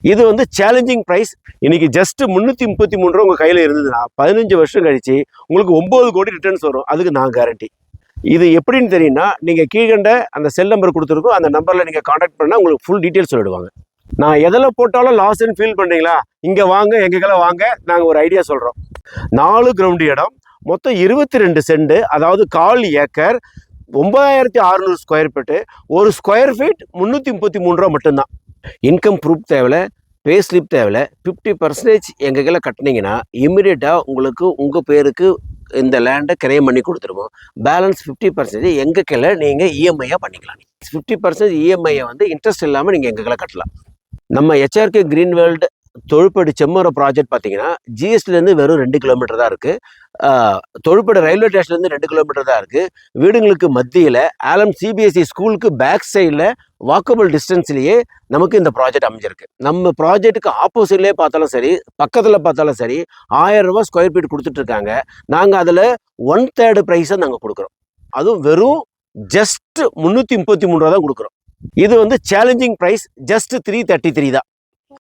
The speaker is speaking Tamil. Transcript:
இது வந்து சேலஞ்சிங் ப்ரைஸ். இன்னைக்கு ஜஸ்ட் 333 ரூபா உங்கள் கையில் இருந்ததுன்னா 15 வருஷம் கழிச்சு உங்களுக்கு 9 கோடி ரிட்டர்ன்ஸ் வரும். அதுக்கு நான் கேரண்டி. இது எப்படின்னு தெரியும்னா, நீங்கள் கீழ்கண்ட அந்த செல் நம்பர் கொடுத்துருக்கோம், அந்த நம்பரில் நீங்கள் காண்டாக்ட் பண்ணால் உங்களுக்கு ஃபுல் டீட்டெயில்ஸ் சொல்லிடுவாங்க. நான் எதில் போட்டாலும் லாஸ்ன்னு ஃபீல் பண்ணுறீங்களா, இங்கே வாங்க, எங்கெல்லாம் வாங்க, நாங்கள் ஒரு ஐடியா சொல்கிறோம். 4 கிரவுண்டு இடம், மொத்தம் 22 சென்ட், அதாவது 1/4 ஏக்கர், 9600 ஸ்கொயர் ஃபீட்டு. ஒரு ஸ்கொயர் ஃபீட் 333 ரூபா மட்டும்தான். இன்கம் ப்ரூஃப் தேவையில்ல, பே ஸ்லிப் தேவையில்ல. 50% எங்கள் கையில் கட்டினீங்கன்னா இம்மிடியட்டாக உங்களுக்கு உங்கள் பேருக்கு இந்த லேண்டை கிரையம் பண்ணி கொடுத்துருவோம். பேலன்ஸ் 50% எங்கள் கையில் நீங்கள் இஎம்ஐயாக பண்ணிக்கலாம். 50% இஎம்ஐயை வந்து இன்ட்ரெஸ்ட் இல்லாமல் நீங்கள் எங்கள் கையில் கட்டலாம். நம்ம ஹெச்ஆர்கே கிரீன் வேர்ல்டு தொழுப்படி செம்மரம் ப்ராஜெக்ட் பார்த்தீங்கன்னா ஜிஎஸ்டிலேருந்து வெறும் 2 கிலோமீட்டர் தான் இருக்குது. தொழுப்படி ரயில்வே ஸ்டேஷன்லேருந்து 2 கிலோமீட்டர் தான் இருக்குது. வீடுங்களுக்கு மத்தியில் ஆலம் சிபிஎஸ்சி ஸ்கூலுக்கு பேக் சைடில் வாக்கபிள் டிஸ்டன்ஸ்லேயே நமக்கு இந்த ப்ராஜெக்ட் அமைஞ்சிருக்கு. நம்ம ப்ராஜெக்ட்டுக்கு ஆப்போசிட்லேயே பார்த்தாலும் சரி, பக்கத்தில் பார்த்தாலும் சரி, 1000 ரூபா ஸ்கொயர் ஃபீட் கொடுத்துட்ருக்காங்க. நாங்கள் அதில் 1/3 ப்ரைஸை நாங்கள் கொடுக்குறோம். அதுவும் வெறும் ஜஸ்ட் 333 ரூபா தான் கொடுக்குறோம். இது வந்து சேலஞ்சிங் ப்ரைஸ். ஜஸ்ட் 333 தான்.